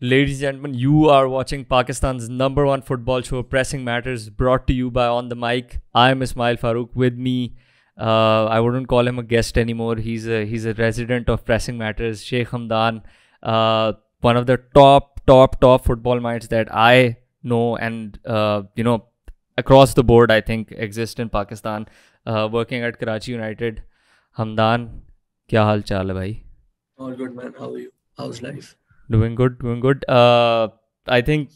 Ladies and gentlemen, you are watching Pakistan's number one football show, Pressing Matters, brought to you by On the Mic. I am Ismail Farouk. With me, I wouldn't call him a guest anymore. He's a resident of Pressing Matters, Shaikh Hamdan, one of the top football minds that I know and across the board I think exist in Pakistan. Working at Karachi United. Hamdan, क्या हाल चाल है भाई? All good, man. How are you? How's life? Doing good, doing good. I think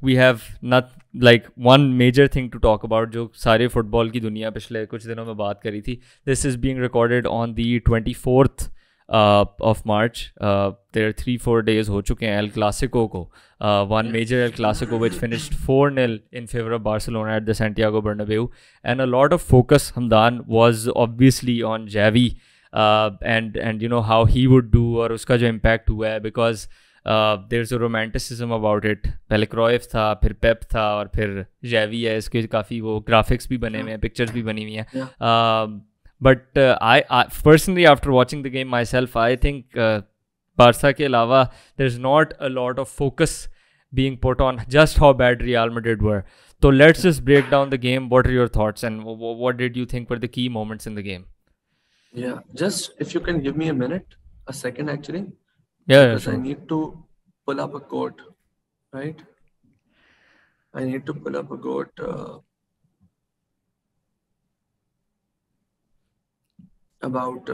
we have not like one major thing to talk about जो सारे football की दुनिया पिछले कुछ दिनों में बात करी थी. This is being recorded on the 24th of March. There are 3-4 days हो चुके हैं El Clasico को. One major El Clasico which finished 4-0 in favor of Barcelona at the Santiago Bernabeu. And a lot of focus, Hamdan, was obviously on Xavi. And you know how he would do और उसका जो impact हुआ है because there's a romanticism about it. पहले क्रोइफ था, फिर पेप था और फिर Xavi है. इसके काफ़ी वो graphics भी बने हुए हैं, pictures भी बनी हुई हैं. But I personally, after watching the game myself, I think Barca के अलावा there's not a lot of focus being put on just how bad Real Madrid were. So let's just break down the game. What are your thoughts and what did you think were the key moments in the game? Yeah, just if you can give me a second actually, Yeah, because I sure. need to pull up a quote, right? I need to pull up a quote about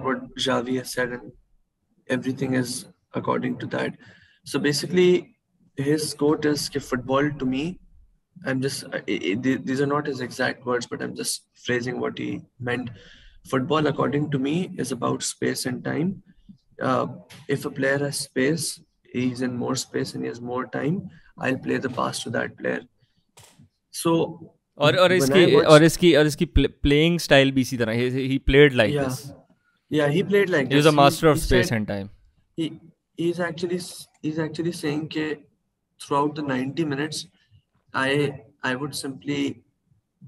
what Xavi has said, and everything is according to that. So basically, his quote is कि football to me, I'm just these are not his exact words, but I'm just phrasing what he meant. Football, according to me, is about space and time. If a player has space, he's in more space and he has more time, I'll play the pass to that player. So और when इसकी I watched, इसकी playing style भी इसी तरह. He played like yeah, this. yeah, he played like He was a this. master of He space said and time. he he's actually saying that throughout the 90 minutes, I would simply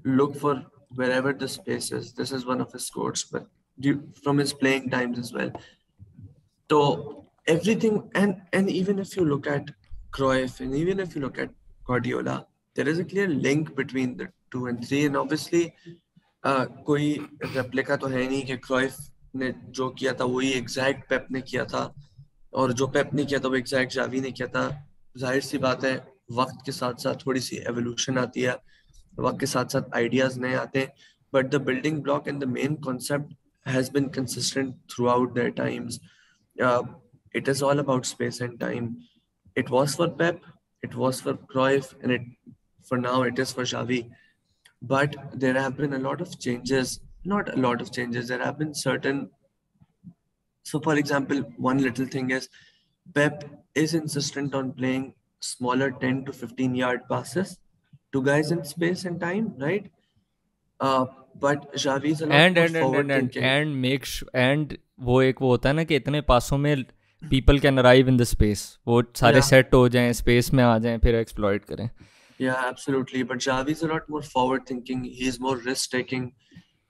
look for wherever the space is. This is one of his quotes, but from his playing times as well. So everything, and even if you look at Cruyff and even if you look at Guardiola, there is a clear link between the two and three. And obviously, कोई replica तो है नहीं कि क्राइफ ने जो किया था वही एग्जैक्ट पेप ने किया था और जो पेप ने किया था वो एग्जैक्ट जावी ने किया था. जाहिर सी बात है, वक्त के साथ साथ थोड़ी सी एवोल्यूशन आती है, वक्त के साथ साथ आइडियाज नए आते हैं, but the building block and the main concept has been consistent throughout their times. It is all about space and time. It was for Pep, it was for Cruyff, and for now it is for Xavi. But there have been a lot of changes. Not a lot of changes. There have been certain. So, for example, one little thing is Pep is insistent on playing smaller 10 to 15-yard passes to guys in space and time, right? But Xavi is a lot And more and and and forward and thinking. and make and वो एक वो होता है ना कि इतने पासों में people can arrive in the space. वो सारे Yeah, set हो जाएं, space में आ जाएं, फिर exploit करें. yeah, absolutely. But Xavi is a lot more forward thinking. He's more risk taking.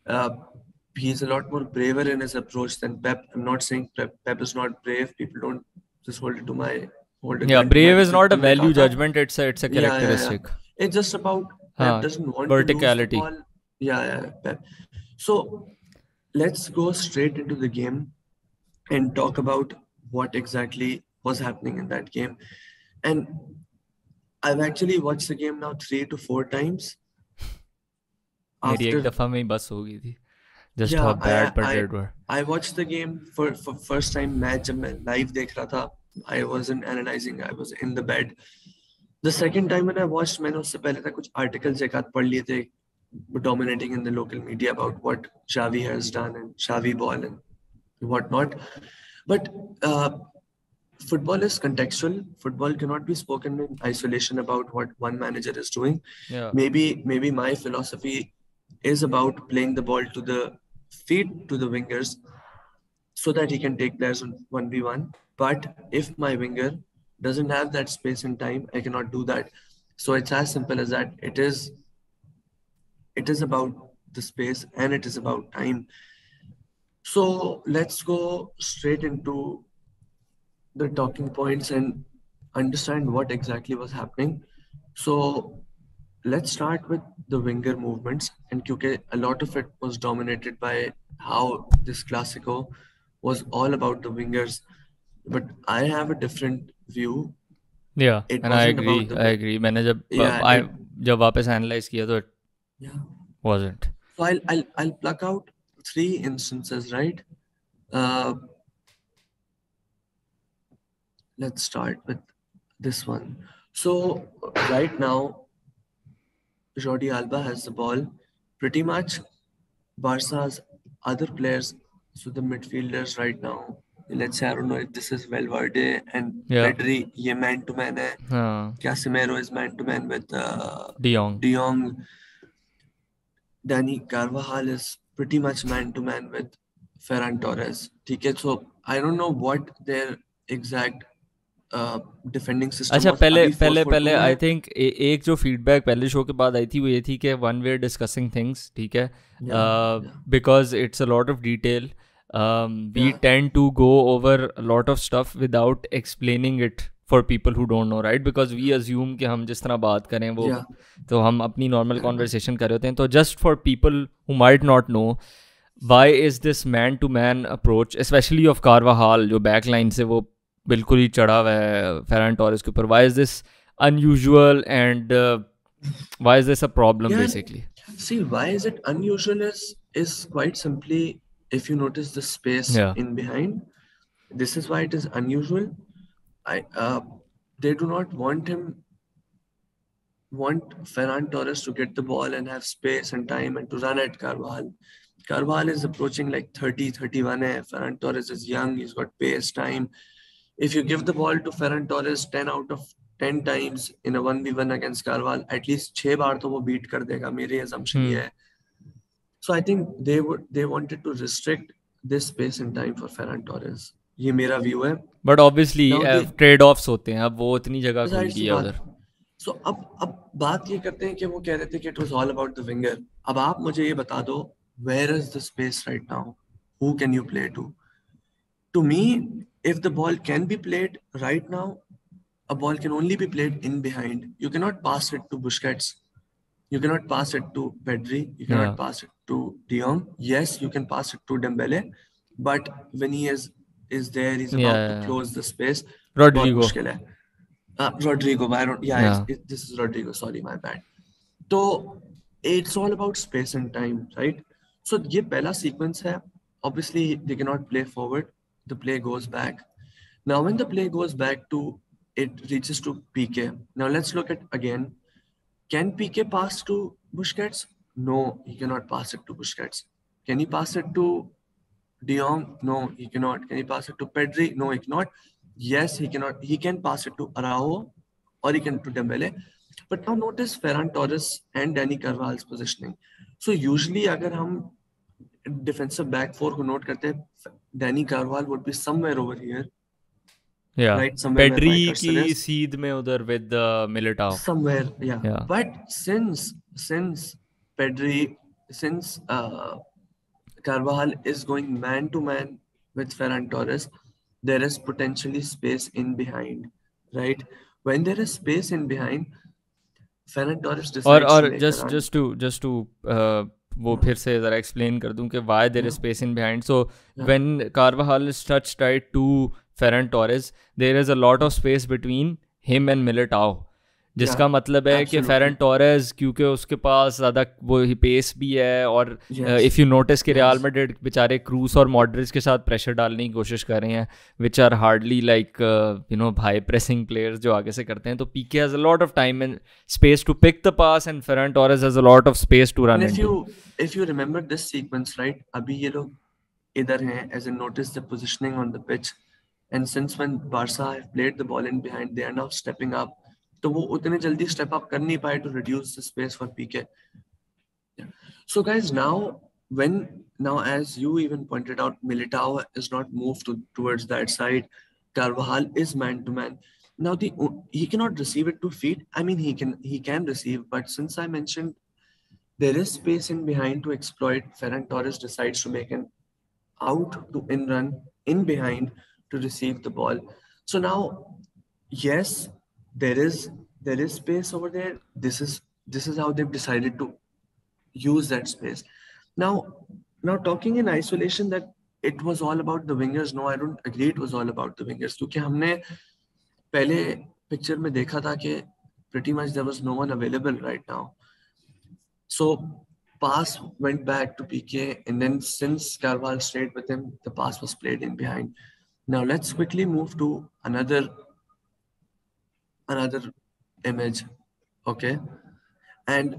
Uh, he's a lot more braver in his approach than Pep. I'm not saying Pep is not brave. People don't just hold a Yeah, gun to my brave is head. not a तुमने कहा value था. judgment. It's a Yeah. characteristic. It's just about Pep हाँ, doesn't want to lose the verticality. ball. Yeah, Pep. So let's go straight into the game and talk about what exactly was happening in that game. And I've actually watched the game now 3 to 4 times. मेरी एक After दफ़ा में ही बस हो गई थी. Just how yeah, bad Madrid were. I watched the game for first time match जब मैं live देख रहा था. I wasn't analyzing. I was in the bed. The second time when I watched, मैंने उससे पहले तक कुछ articles एक आध पढ़ लिए थे dominating in the local media about what Xavi has done and Xavi ball and whatnot. But football is contextual. Football cannot be spoken in isolation about what one manager is doing. Yeah. Maybe my philosophy is about playing the ball to the feet to the wingers so that he can take players on 1v1. But if my winger doesn't have that space and time, I cannot do that. So it's as simple as that. It is about the space and it is about time. So let's go straight into the talking points and understand what exactly was happening. So let's start with the winger movements, and क्योंकि a lot of it was dominated by how this Clasico was all about the wingers, but I have a different view. Yeah, It and I wasn't about agree. the I agree. मैंने yeah it जब वापस analyse किया तो it yeah. wasn't. So I'll pluck out three instances, right? Uh, let's start with this one. So right now, Jordi Alba has the ball. Pretty much, Barca's other players, so the midfielders right now. Let's say I don't know if this is Valverde and Yeah. Pedri. ये man to man है. हाँ. Casemiro is man to man with De Jong. De Jong. Danny Carvajal is pretty much man to man with Ferran Torres. ठीक है, so I don't know what their exact defending system अच्छा, was. पहले अभी पहले 4-4-2 पहले में आई है. Think एक जो फीडबैक पहले शो के बाद आई थी वो ये थी कि वन वे डिस्कसिंग थिंग्स, ठीक है, yeah yeah because it's a lot of detail. We yeah tend to go over lot of stuff without explaining it for people who don't know, right, because we assume कि हम जिस तरह बात करें वो, या तो हम अपनी नॉर्मल कॉन्वर्सेशन कर रहे होते हैं. तो just for people who might not know, why is this man to man approach, especially of Carvajal, जो बैक लाइन से वो बिल्कुल ही चढ़ा हुआ है फेरन टोरेस के ऊपर, why is this unusual and why is this a problem यार, basically? see why is it unusual is quite simply, if you notice the space Yeah. in behind, this is why it is unusual. I they do not want Ferran Torres to get the ball and have space and time and to run at Carvajal. Carvajal is approaching like 30, 31. Ferran Torres is young, he's got pace, time. If you give the ball to Ferran Torres 10 out of 10 times in a 1v1 against Carvajal, at least 6 बार तो वो beat कर देगा, मेरी assumption ये है. So I think they wanted to restrict this space and time for Ferran Torres. ये मेरा view है. But obviously Now they trade offs होते हैं, अब वो इतनी जगह खुल जाहिर सी गई है बात. उधर. सो अब बात ये करते हैं कि वो कह रहे थे कि it was all about the winger. अब आप मुझे ये बता दो, where is the space right now, who can you play to me. If the ball can be played right now, a ball can only be played in behind. You cannot pass it to Busquets, you cannot pass it to Pedri, you cannot Yeah. pass it to De Jong. Yes, you can pass it to Dembele, but when he is there, he's Yeah, about to yeah, yeah. close the space. बहुत Rodrigo. मुश्किल है. Rodrigo, I don't. Yeah, Yeah. this is Rodrigo. Sorry, my bad. So it's all about space and time, right? So ये पहला sequence है. Obviously, they cannot play forward. The play goes back. Now, when the play goes back to, it reaches to PK. Now let's look at again. Can PK pass to Busquets? No, he cannot pass it to Busquets. Can he pass it to De Jong? No, he cannot. Can he pass it to Pedri? No, he cannot. Yes, he cannot. He can pass it to Araujo or he can to Dembele. But now notice Ferran Torres and Danny Carvalho's positioning. So usually अगर हम defensive back four को note करते हैं, Danny Carvalho would be somewhere over here, Yeah. right? Somewhere where my Pedri cursor की is. सीध में उधर with Militao. Somewhere, yeah. Yeah. But since Pedri, since Carvajal is going man to man with Ferran Torres, there is potentially space in behind, right? When there is space in behind, Ferran Torres decides to और make a run. just to वो फिर से ज़रा explain कर दूं कि why there is Yeah, space in behind. So yeah, when Carvajal is touched right to Ferran Torres, there is a lot of space between him and Militao, yeah, जिसका मतलब है कि absolutely. फेरन टोरेस क्योंकि उसके पास ज़्यादा वो पेस भी है, और Yes, इफ़ यू नोटिस कि रियल yes, मैड्रिड बेचारे क्रूस और मॉड्रिच के साथ प्रेशर डालने की कोशिश कर रहे हैं, which are hardly like high pressing players जो आगे से करते हैं. तो PK has a lot of time and space to pick the pass and Ferran Torres has a lot of space to run And into. if you remember this sequence, right? अभी ये लोग इधर हैं, as in notice the positioning on the pitch. And since when Barca have played the ball in behind, they are now stepping up. तो वो उतने जल्दी step up कर नहीं पाए to reduce the space for PK. Yeah. So guys, now as you even pointed out, Militao is not moved towards that side. Carvajal is man to man. Now he cannot receive it to feet. I mean he can receive, but since I mentioned there is space in behind to exploit, Ferran Torres decides to make an out to in run in behind to receive the ball. So now, yes, there is space over there. This is how they've decided to use that space. Now, now talking in isolation that it was all about the wingers. No, I don't agree. It was all about the wingers क्योंकि हमने पहले picture में देखा था कि pretty much there was no one available right now. So pass went back to PK, and then since Carvalho stayed with him, the pass was played in behind. Now let's quickly move to another image, okay? And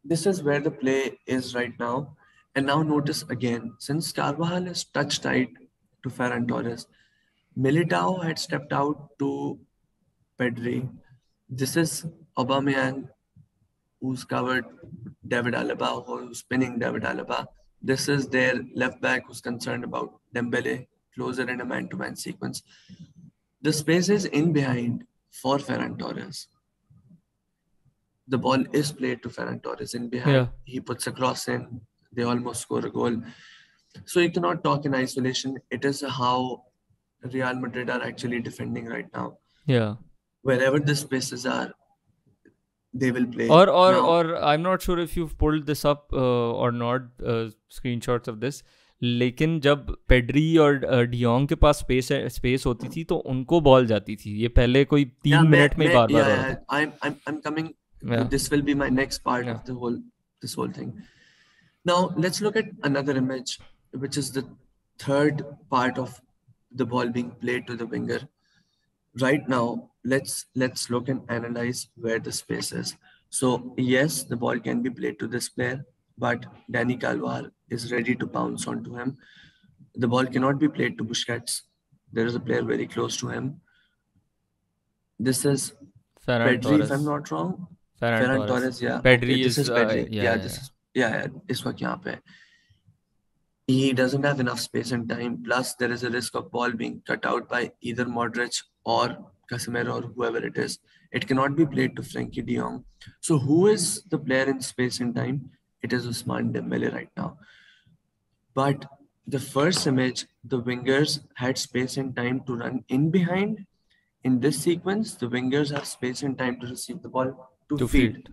this is where the play is right now. And now notice again, since Carvajal is touch tight to Ferran Torres, Militao had stepped out to Pedri. This is Aubameyang who's covered David Alaba, who's spinning David Alaba. This is their left back who's concerned about Dembele, closer in a man-to-man sequence. The space is in behind for Ferran Torres. The ball is played to Ferran Torres in behind. Yeah. He puts a cross in. They almost score a goal. So you cannot talk in isolation. It is how Real Madrid are actually defending right now. Yeah. Wherever the spaces are, they will play. Or I'm not sure if you've pulled this up or not, screenshots of this. लेकिन जब Pedri और de Jong के पास space होती थी तो उनको ball जाती थी. ये पहले कोई 3 मिनट में बार बार हो रहा था. I'm coming. Yeah. This will be my next part of this whole thing. Now let's look at another image, which is the third part of the ball being played to the winger. Right now, let's look and analyze where the space is. So yes, the ball can be played to this player, but Dani Carvajal is ready to pounce onto him. The ball cannot be played to Busquets. There is a player very close to him. This is Ferran Pedri, if I'm not wrong. Ferran Torres, yeah. Pedri okay, this is Pedri. This one यहाँ पे. He doesn't have enough space and time. Plus, there is a risk of ball being cut out by either Modric or Casemiro or whoever it is. It cannot be played to Frankie de Jong. So who is the player in space and time? It is Ousmane Dembele right now. But the first image, the wingers had space and time to run in behind. In this sequence, the wingers have space and time to receive the ball to feed.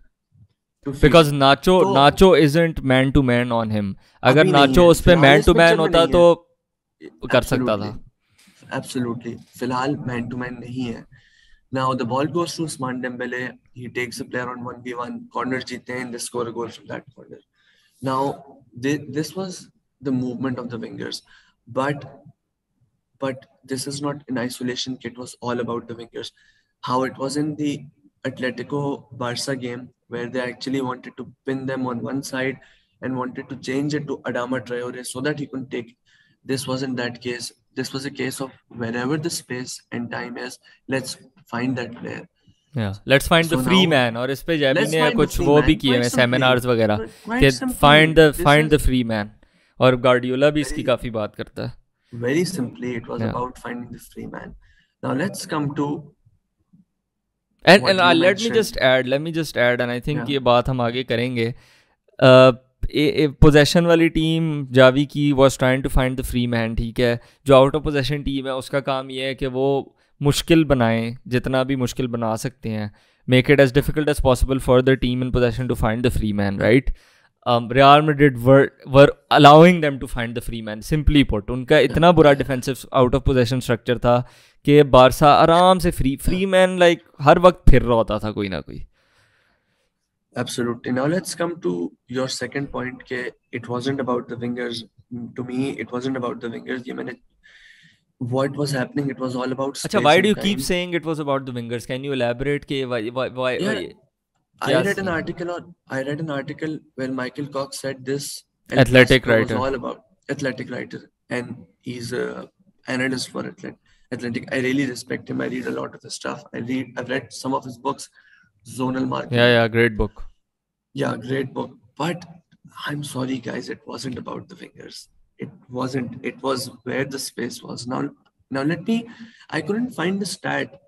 Because Nacho isn't man to man on him. अगर Nacho उस पे man to man होता तो कर सकता था. Absolutely. फिलहाल man to man नहीं है. Now the ball goes to Ousmane Dembele. He takes a player on 1v1. Corner जीते हैं and they score a goal from that corner. Now this was the movement of the wingers, but this is not in isolation. It was all about the wingers. How it was in the Atletico Barca game, where they actually wanted to pin them on one side and wanted to change it to Adama Traore so that he could take. This wasn't that case. This was a case of wherever the space and time is, let's find that player. Yeah, let's find the free man. और इस पे जैबी ने कुछ वो भी किए हैं seminars वगैरह कि find the free man. और गार्डियोला भी इसकी काफी बात करता है. Very simply, it was about finding the free man. Now let's come to and let me just add, and I think ये बात हम आगे करेंगे. पोजेशन वाली टीम जावी की was trying to find the free man. ठीक है, जो आउट ऑफ पोजेशन टीम है उसका काम ये है कि वो मुश्किल बनाएं, जितना भी मुश्किल बना सकते हैं. Make it as difficult as possible for the team in possession to find the free man, right? Real Madrid were allowing them to find the free man. Simply put, उनका इतना बुरा defensive out of possession structure था कि Barça आराम से free man like हर वक्त फिर रहा होता था कोई ना कोई. Absolutely. Now let's come to your second point कि it wasn't about the wingers. To me, it wasn't about the wingers. What was happening? It was all about space. Achha, why do you keep saying it was about the wingers? Can you elaborate? Why? I read an article where Michael Cox said this. Athletic writer. Was all about athletic writer, and he's an analyst for Athletic. I really respect him. I read a lot of his stuff. I've read some of his books. Zonal marketing. Yeah, great book. Yeah, great book. But I'm sorry, guys, it wasn't about the wingers. It wasn't. It was where the space was. Now I couldn't find the stat.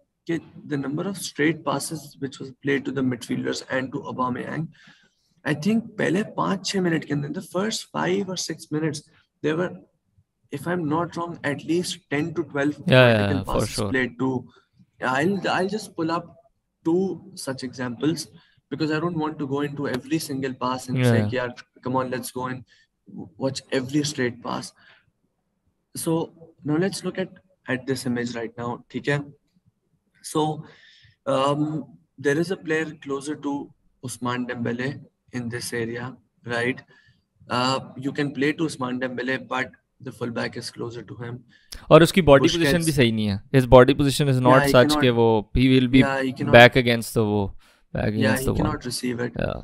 The number of straight passes which was played to the midfielders and to Aubameyang. I think पहले 5-6 minutes के अंदर, the first 5 or 6 minutes, they were if I'm not wrong, at least 10 to 12 vertical Yeah, for passes sure. played to. I'll just pull up two such examples because I don't want to go into every single pass and say, Yeah. "Yeah, come on, let's go and watch every straight pass." So now let's look at this image right now. Okay? So there is a player closer to Usman Dembele in this area, right? You can play to Usman Dembele, but the fullback is closer to him. और उसकी body position भी Busquets, सही नहीं है. His body position is yeah, not he such cannot, कि वो he will be yeah, he cannot, back against the वो back yeah, against he the wall. cannot receive it. Yeah.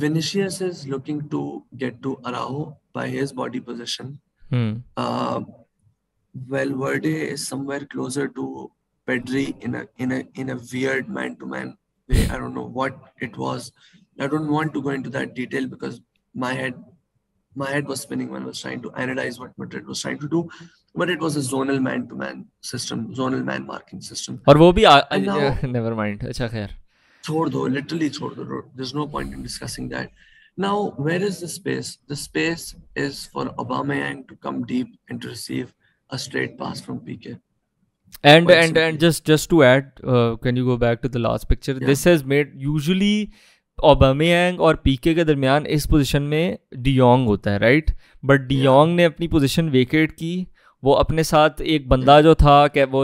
Vinicius is looking to get to Araujo by his body position. Hmm. Uh, Valverde is somewhere closer to Pedri in a weird man-to-man way. I don't know what it was. I don't want to go into that detail because my head was spinning when I was trying to analyze what Madrid was trying to do. But it was a zonal man-to-man system, zonal man marking system. और वो भी And now, never mind. अच्छा खैर. छोड़ दो, literally छोड़ दो. There's no point in discussing that. Now, where is the space? The space is for Aubameyang to come deep and to receive a straight pass from PK. And Quite and simply. and just to add, can you go back to the last picture? Yeah. This has made usually Aubameyang और पीके के दरमियान इस position में de Jong होता है, right? But de Jong ने अपनी position vacate की. वो अपने साथ एक बंदा जो था वो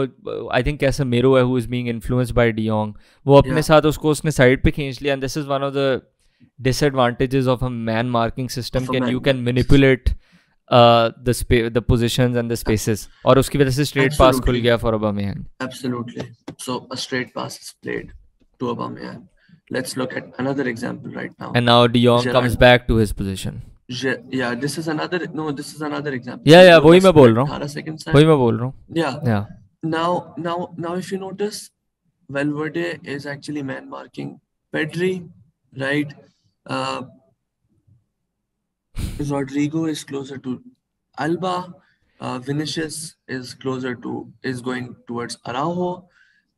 आई थिंक कैसेमेरो है who is being influenced by de Jong. वो अपने साथ उसने साइड पे खींच लिया. And this is one of the disadvantages of a man marking system. You can manipulate the positions and the spaces. और उसकी वजह से straight pass खुल गया for Aubameyang. Absolutely. So a straight pass is played to Aubameyang. Let's look at another example right now. And now De Jong comes back to his position. Yeah, this is another example. Yeah, वही मैं बोल रहा हूँ. 18 seconds. वही मैं बोल रहा हूँ. Yeah. Now, if you notice, Valverde is actually man marking Pedri, right? Rodrigo is closer to Alba. Vinicius is going towards Araujo,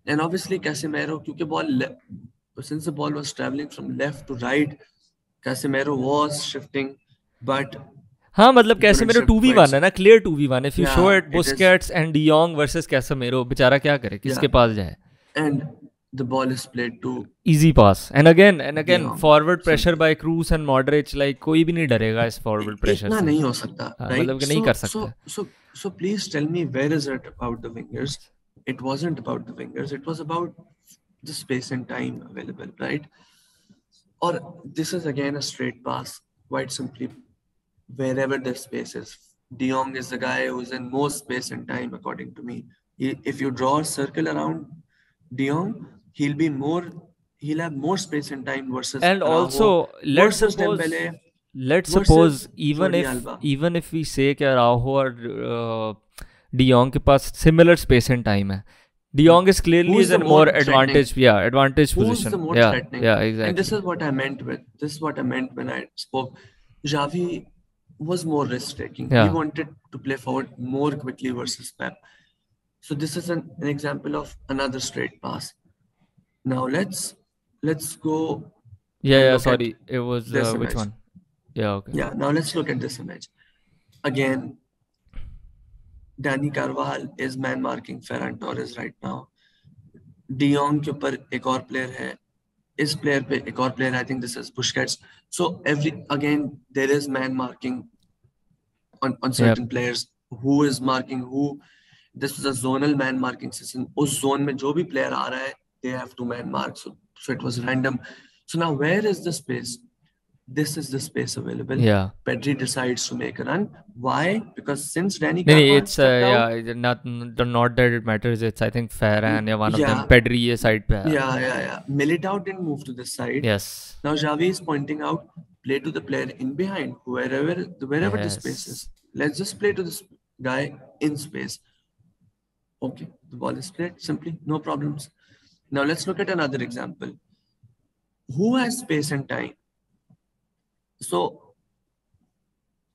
and obviously Casemiro, since the ball was traveling from left to right, Casemiro was shifting, but हाँ मतलब Casemiro 2v1 है ना, clear 2v1. If you show it Busquets and De Jong versus Casemiro, बेचारा क्या करे, किसके पास जाए? And the ball is played to easy pass, and again forward pressure by Kroos and Modric. Like कोई भी नहीं डरेगा इस forward pressure से. इतना नहीं हो सकता, right? मतलब कि नहीं कर सकता. So please tell me, where is it about the wingers? It wasn't about the wingers. It was about the space and time available, right? Or this is again a straight pass, quite simply, wherever the space is. De Jong is the guy who's in most space and time, according to me. If you draw a circle around De Jong, he'll have more space and time versus and Araujo, also let's suppose even if we say कि Araujo और De Jong के पास similar space and time है, De Jong is clearly in more advantage position. Who's the more threatening? Yeah, exactly. And this is what I meant when I spoke. Xavi was more risk taking. He wanted to play forward more quickly versus Pep. So this is an example of another straight pass. Now let's go. Yeah. Sorry, it was which one? Yeah. Okay. Yeah. Now let's look at this image again. Dani Carvajal is man marking Ferran Torres right now. De Jong के ऊपर एक और player है. इस player पे एक और player. I think this is Busquets. So there is man marking on certain players. Who is marking who? This is a zonal man marking system. उस zone में जो भी player आ रहा है, they have to man mark. So it was random. So now where is the space? This is the space available. Yeah. Pedri decides to make a run. Why? Because since Dani Carvajal not that it matters. It's I think Ferran, one of them. Pedri ये side पे है. Yeah. Militao didn't move to this side. Yes. Now Xavi is pointing out, play to the player in behind, wherever the space is. Let's just play to this guy in space. Okay, the ball is played simply, no problems. Now let's look at another example. Who has space and time? So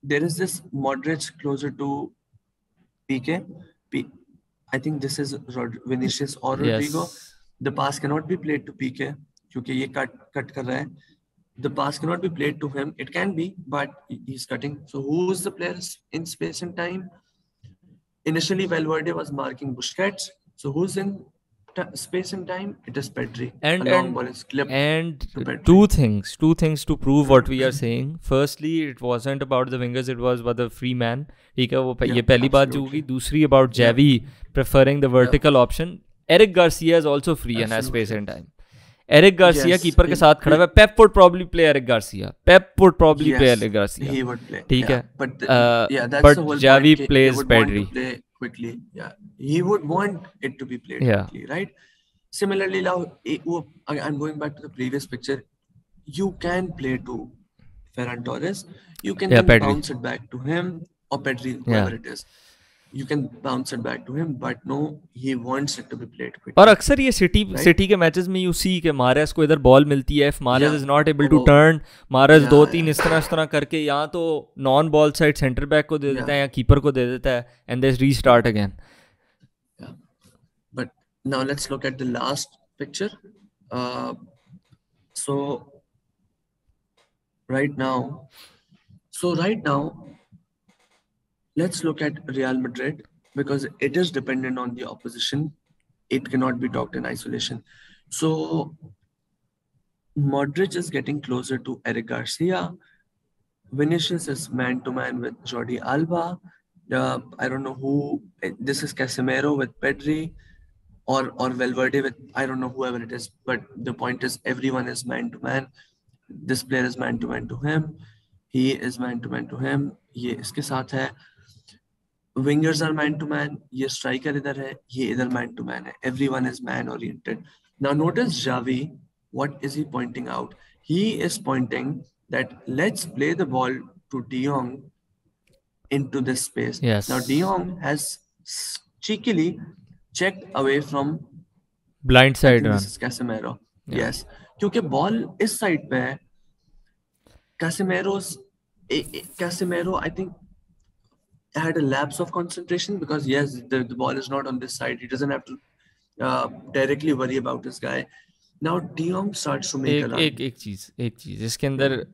there is this Modric closer to PK. I think this is Vinicius or Rodrigo. Yes. The pass cannot be played to PK क्योंकि ये cut कर रहा है. The pass cannot be played to him. It can be, but he's cutting. So who's the player in space and time? Initially, Valverde was marking Busquets. So who's in space and time? It is Pedri. A and long and ball is clipped and to Pedri. two things to prove what we are saying. Firstly, it wasn't about the wingers, it was about the free man. ठीक है, वो Yeah, ये पहली बात जो होगी. absolutely. दूसरी about Yeah, Xavi preferring the yeah, vertical option. Eric Garcia is also free and has space absolutely. and time. Eric Garcia Yes, keeper के साथ खड़ा हुआ है. Pep would probably play Eric Garcia. Pep would probably play yes, Eric Garcia. he would play. ठीक Yeah, है. but yeah, that's the But whole Xavi point. He plays would want to Pedri. play quickly. Yeah, he would want it to be played Yeah. quickly, right? Similarly, now I'm going back to the previous picture. You can play to Ferran Torres. You can Yeah, then Pedri. bounce it back to him or Pedri, Yeah. whoever it is. You can bounce it back to him, but no, he wants it to be played quickly. और अक्सर ये City Right? City के matches में you see के Mahrez को इधर ball मिलती है. If Mahrez Yeah. Is not able to Oh, turn, Mahrez yeah, 2-3 इस तरह करके या तो non ball side centre back को दे देता है या कीपर को दे देता है, and they restart again. yeah. But now let's look at the last picture. So right now, let's look at Real Madrid because it is dependent on the opposition. It cannot be talked in isolation. So Modric is getting closer to Eric Garcia. Vinicius is man-to-man with Jordi Alba. I don't know who. This is Casemiro with Pedri or Valverde with, I don't know, whoever it is. But the point is everyone is man-to-man. This player is man-to-man to him. He is man-to-man to him. ये इसके साथ है. Wingers are man-to-man. ये striker इधर है. ये इधर man-to-man है. Everyone is man-oriented. Now notice Xavi. What is he pointing out? He is pointing that let's play the ball to De Jong into this space. Yes. Now De Jong has cheekily checked away from blind I side think run. this is Casemiro. Yeah. Yes. क्योंकि ball इस side पे है. Casemiro, I think, had a lapse of concentration because yes, the ball is not on this side. He doesn't have to directly worry about this guy. Now De Jong starts to make a run. एक चीज इसके अंदर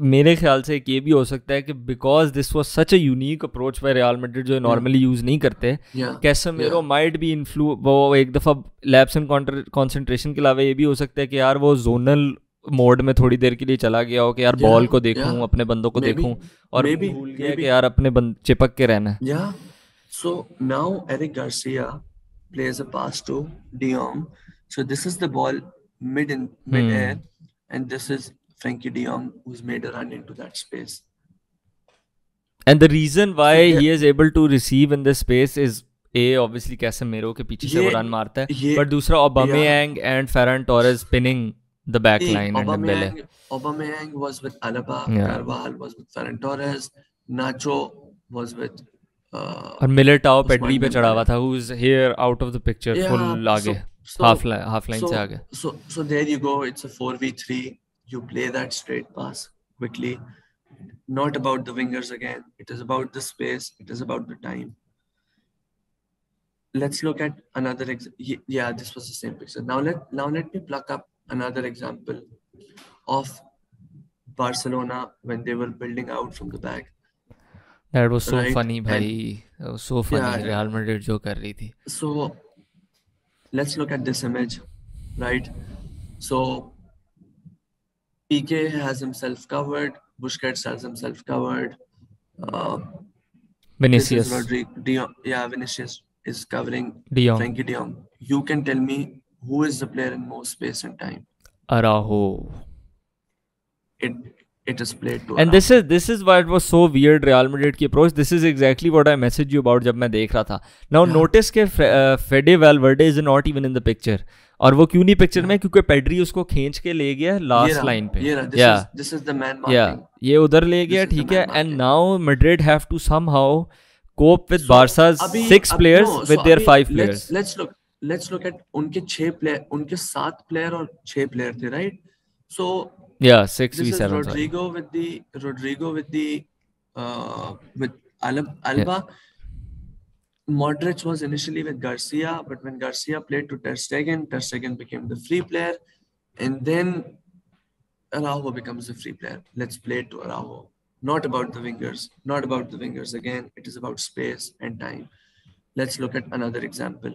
मेरे ख्याल से एक ये भी हो सकता है कि because this was such a unique approach by real Madrid जो नॉर्मली यूज नहीं करते. कैसेमेरो माइट बी वो एक दफ़ा लैप्स इन कंसंट्रेशन के अलावा ये भी हो सकता है कि यार वो जोनल मोड में थोड़ी देर के लिए चला गया हो कि यार बॉल को देखूं, अपने बंदों को देखूं, और भूल गया कि यार अपने चिपक के रहना है. Yeah. So now Eric Garcia plays a pass to De Jong. So this is the ball mid-air, and this is Frankie De Jong who's made a run into that space. And the reason why he is able to receive in this space is obviously Casemiro के पीछे से वो run मारता है, but दूसरा Aubameyang and Ferran Torres pinning the back line and Dembele. Aubameyang was with Alaba, Carvajal was with Ferran Torres, Nacho was with और Militao Pedri पे चढ़ा हुआ था, who is here out of the picture, full आगे, half line से आगे. So there you go, it's a 4v3. You play that straight pass quickly. Not about the wingers again. It is about the space. It is about the time. Let's look at another example. Yeah, this was the same picture. Now let me pluck up another example of Barcelona when they were building out from the back. That was so funny, bhai. That was so funny. Real Madrid जो कर रही थी. So let's look at this image, right? So PK has himself covered. Busquets has himself covered. Vinicius. This is Rodrigo. Vinicius is covering De Jong. Frankie De Jong. You can tell me who is the player in more space and time? Araujo. It is played to and Araujo. this is why it was so weird Real Madrid की approach. This is exactly what I messaged you about जब मैं देख रहा था. Now notice कि Fede Valverde is not even in the picture. और वो क्यों नहीं पिक्चर में? क्योंकि पेड्री उसको खींच के ले गया लास्ट लाइन पे. This is the man marking. ये उधर ले गया, ठीक है. And now Madrid have to somehow cope with Barca's 6 players with their 5 players. Let's look at उनके 6 प्लेयर, उनके 7 प्लेयर और 6 प्लेयर थे, right? So 6v7. Rodrigo with Alba. Modric was initially with Garcia, but when Garcia played to Ter Stegen became the free player, and then Araujo becomes the free player. Let's play to Araujo. Not about the wingers. Again, it is about space and time. Let's look at another example.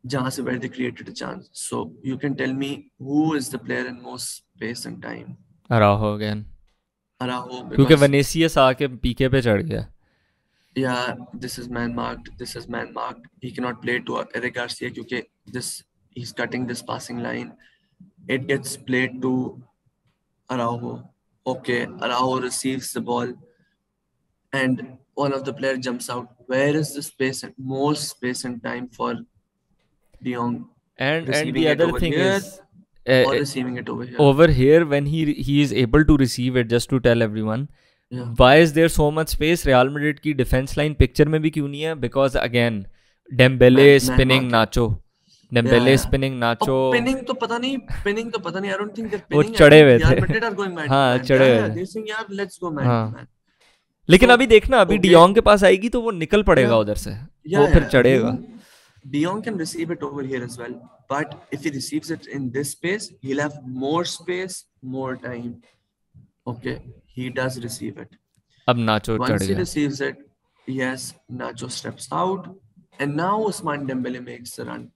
जहाँ से where they created a chance. So you can tell me who is the player in most space and time? Araujo again. Araujo, क्योंकि because वनेसियस आके पीके पे चढ़ गया. yeah, this is man marked. This is man marked. He cannot play to Eric Garcia because this he's cutting this passing line. It gets played to Araujo. Okay, Araujo receives the ball, and one of the player jumps out. Where is the space and more space and time for De Jong And receiving the it other over thing here is, or uh, receiving it over here? over here when he is able to receive it, just to tell everyone, Yeah. why is there so much space? Real Madrid की defense line picture में भी क्यों नहीं है? Because again, Dembele Man spinning market. Nacho, Yeah, Dembele yeah. spinning अब Nacho, pinning तो पता नहीं. I don't think they're वो pinning. I चढ़े think हुए Real थे. Madrid are going man to हाँ man. चढ़े Yeah, हुए yeah. थे. They're saying यार let's go man to हाँ, man. लेकिन So अभी देखना, अभी okay, डियोंग के पास आएगी तो वो निकल पड़ेगा yeah, उधर से, वो yeah, फिर yeah. चढ़ेगा. De Jong can receive it over here as well, but if he receives it in this space, he'll have more space, more time. Okay, he does receive it. अब नाचो चढ़ Once he गया. receives it, yes, Nacho steps out, and now Ousmane Dembele makes the run.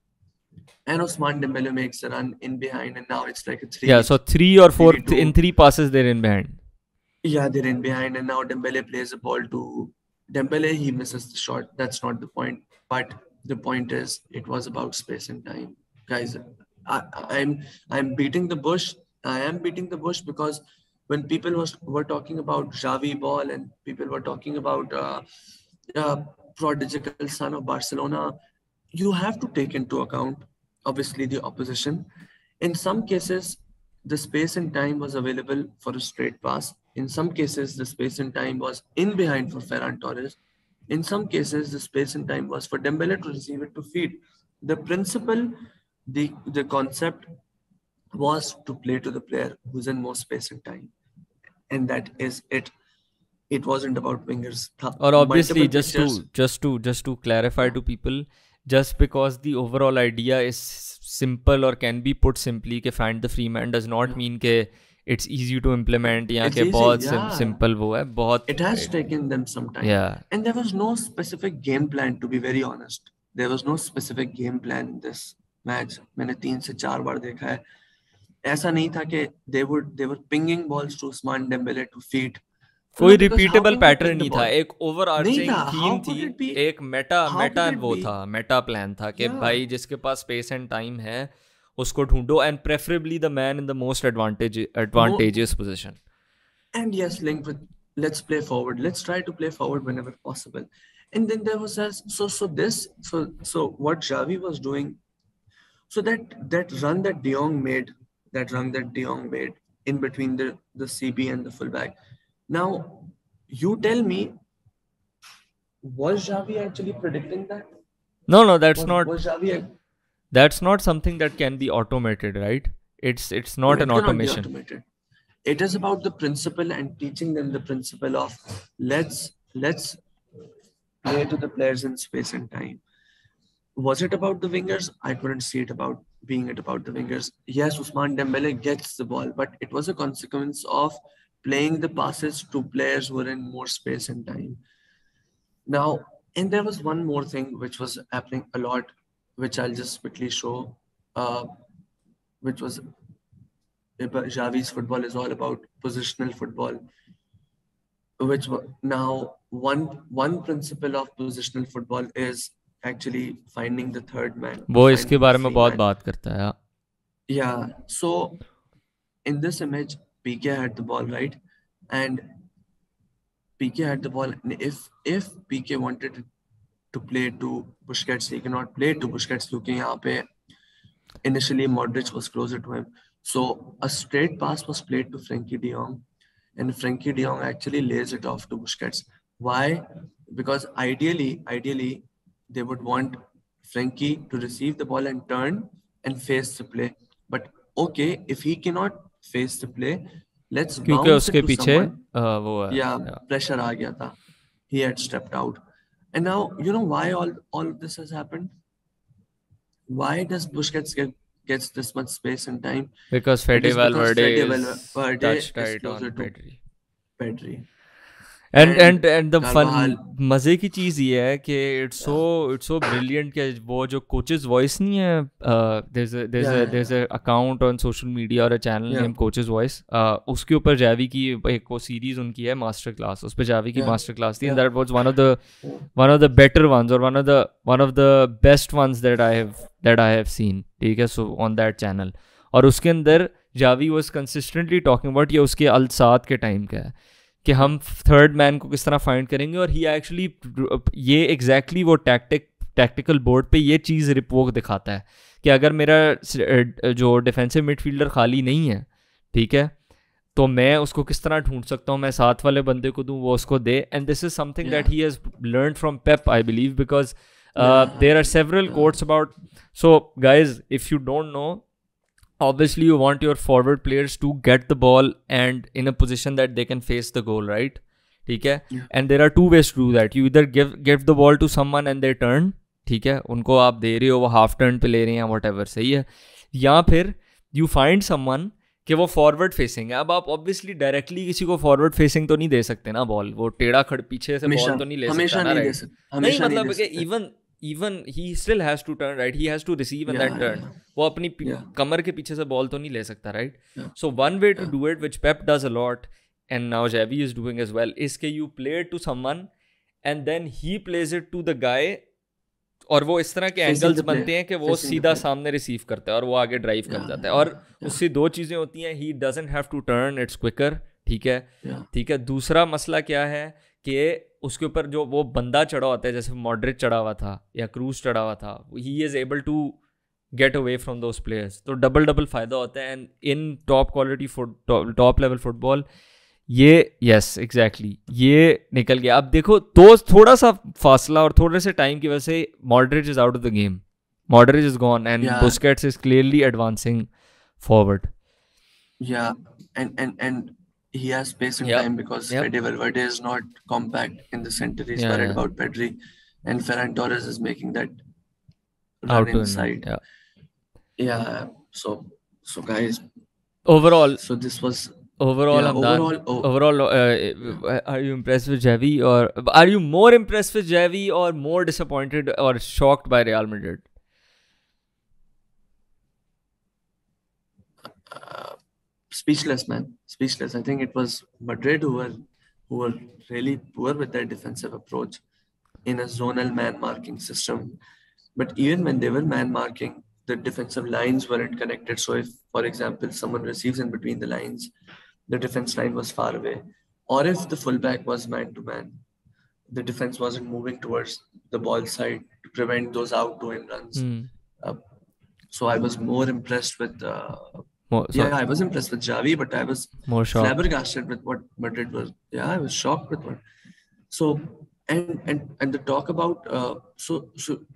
And Ousmane Dembele makes a run in behind, and now it's like a Yeah, so 3 or 4 in 3v2. 3 passes they're in behind. Yeah, they're in behind, and now Dembele plays the ball to Dembele. He misses the shot. That's not the point. But the point is, it was about space and time, guys. I, I'm I'm beating the bush. I am beating the bush because when people were talking about Xavi ball and people were talking about uh, prodigal son of Barcelona, you have to take into account obviously the opposition. In some cases, the space and time was available for a straight pass. In some cases, the space and time was in behind for Ferran Torres. In some cases, the space and time was for Dembele to receive it to feed. The principle, the concept was to play to the player who's in more space and time. And that is it. It wasn't about wingers. Or obviously, Multiple pictures. just to clarify Yeah. to people, just because the overall idea is simple or can be put simply कि find the free man does not Yeah. mean कि it's easy to implement या It's कि easy, बहुत yeah. simple वो है बहुत. It has taken them some time. Yeah. And there was no specific game plan, to be very honest. There was no specific game plan in this match. मैंने 3 से 4 बार देखा है. ऐसा नहीं था कि they were pinging balls to Ousmane Dembele to feed. कोई No, because how repeatable can they pattern ping the नहीं था, ball? एक ओवरआर्चिंग नहीं था. How थीम could थी, it be? एक Meta How Meta could it वो be? था, मेटा प्लान था कि Yeah. भाई जिसके पास स्पेस एंड टाइम है उसको ढूंढो, and preferably the man in the most advantageous position. And yes, linked with let's play forward. Let's try to play forward whenever possible. And then there was as so what Xavi was doing. So that run that De Jong made, in between the CB and the fullback. Now, you tell me, was Xavi actually predicting that? No, that's not. Was Xavi? That's not something that can be automated, right? It's No, not it an cannot be automation. automated. It is about the principle and teaching them the principle of let's play to the players in space and time. Was it about the wingers? I couldn't see it about being it about the wingers. Yes, Ousmane Dembele gets the ball, but it was a consequence of playing the passes to players who are in more space and time. Now, and there was one more thing which was happening a lot, which I'll just quickly show, which was Xavi's football is all about positional football, now one principle of positional football is actually finding the third man, वो इसके finding the बारे में free बहुत man. बात करता है. Yeah. So in this image, PK had the ball, right? And PK had the ball. And if PK wanted to play to Busquets, he cannot play to Busquets क्योंकि यहाँ पे initially Modric was closer to him. So a straight pass was played to Frankie de Jong, and Frankie de Jong actually lays it off to Busquets. Why? Because ideally, they would want Frankie to receive the ball and turn and face the play. But okay, if he cannot face the play, let's क्योंकि bounce it उसके to पीछे someone. वो है. Yeah, pressure आ गया था. He had stepped out. And now, you know why all of this has happened? Why does Busquets gets this much space and time? Because Fede It is because Valverde Fede is Valverde touched is right closer on to Pedri. Pedri. and the fun Carvajal, मजे की चीज़ ये है कि it's so brilliant कि वो जो coach's voice नहीं है, there's a account on social media or a channel named coach's voice, उसके ऊपर जावी की एक वो सीरीज उनकी है मास्टर क्लास, उस पर जावी की मास्टर क्लास थी, and that was one of the better ones or one of the best ones that I have seen, ठीक है, so on that channel. और उसके अंदर Xavi was consistently talking about ये उसके अल-साद के टाइम का है कि हम थर्ड मैन को किस तरह फाइंड करेंगे, और ही एक्चुअली ये एग्जैक्टली वो टैक्टिकल बोर्ड पे ये चीज़ रिपोर्ट दिखाता है कि अगर मेरा जो डिफेंसिव मिडफील्डर खाली नहीं है, ठीक है, तो मैं उसको किस तरह ढूंढ सकता हूँ, मैं साथ वाले बंदे को दूँ, वो उसको दे. And this is something that he has learned from Pep, I believe, because there are several quotes about. So guys, if you don't know, obviously you want your forward players to get the ball and in a position that they can face the goal, right? ठीक है, and there are two ways to do that. You either give the ball to someone and they turn, ठीक है, उनको आप दे रहे हो, वो half turn पे ले रहे हैं, whatever, सही है, या फिर you find someone कि वो फॉरवर्ड फेसिंग है. अब आप ऑब्वियसली डायरेक्टली किसी को फॉरवर्ड फेसिंग तो नहीं दे सकते ना बॉल, वो टेढ़ा खड़ पीछे से बॉल तो नहीं ले सकता ना, राइट? नहीं, मतलब कि even he still has to turn, right? He has to receive and then turn. वो अपनी कमर के पीछे से बॉल तो नहीं ले सकता, right? So one way to do it, which Pep does a lot, and now Xavi is doing as well, is कि you play it to someone and then he plays it to the guy, और वो इस तरह के angles बनते हैं कि वो सीधा सामने रिसीव करता है और वो आगे ड्राइव कर जाता है. और उससे दो चीज़ें होती हैं, he doesn't have to turn, it's quicker, ठीक है, ठीक है. दूसरा मसला क्या है कि उसके ऊपर जो वो बंदा चढ़ा होता है, जैसे मॉडरिच चढ़ा हुआ था या क्रूज चढ़ा हुआ था, he is able to get away from those players, तो डबल फ़ायदा होता है. And in top quality top level football ये, यस एग्जैक्टली, ये निकल गया. अब देखो, तो थोड़ा सा फासला और थोड़े से टाइम की वजह से Modric is out of the game, Modric is gone and Busquets is clearly advancing forward. and he has space and time because Fede Valverde is not compact in the center. He's worried about Pedri, and Ferran Torres is making that run inside. So guys, overall, so this was overall, are you impressed with Xavi, or are you more impressed with Xavi or more disappointed or shocked by Real Madrid? Speechless, man. Speechless. I think it was Madrid who were really poor with their defensive approach in a zonal man marking system. But even when they were man marking, the defensive lines weren't connected. So if, for example, someone receives in between the lines, the defense line was far away. Or if the fullback was man to man, the defense wasn't moving towards the ball side to prevent those outgoing runs. So I was more impressed with I was impressed with Xavi, but I was flabbergasted with what Madrid was. I was shocked with what. So and the talk about so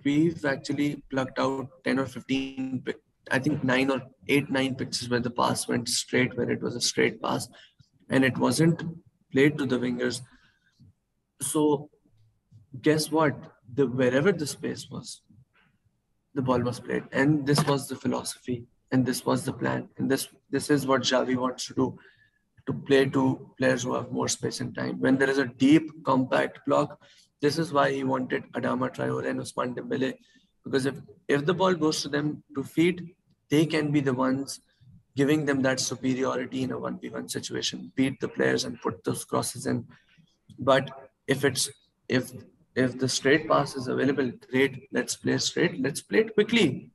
we've actually plucked out 10 or 15, I think 9 pictures where the pass went straight, where it was a straight pass, and it wasn't played to the wingers. So guess what? Wherever the space was, the ball was played, and this was the philosophy. And this was the plan. And this is what Xavi wants to do, to play to players who have more space and time. When there is a deep, compact block, this is why he wanted Adama Traore and Ousmane Dembele. Because if the ball goes to them to feed, they can be the ones giving them that superiority in a 1v1 situation. Beat the players and put those crosses in. But if the straight pass is available, great. Let's play straight. Let's play it quickly.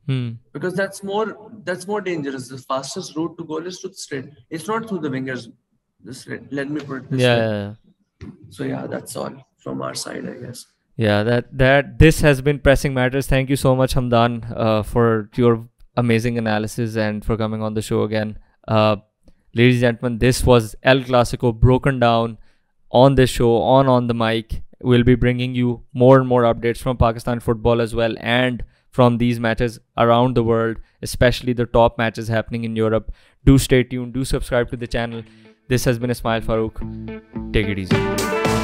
Because that's more dangerous. The fastest route to goal is to the straight. It's not through the wingers. Let me put it this way. So that's all from our side, I guess. That this has been Pressing Matters. Thank you so much, Hamdan, for your amazing analysis and for coming on the show again. Ladies and gentlemen, this was El Clasico broken down on this show, on the mic. We'll be bringing you more and more updates from Pakistan football as well, and from these matches around the world, especially the top matches happening in Europe. Do stay tuned. Do subscribe to the channel. This has been Ismail Farooq. Take it easy.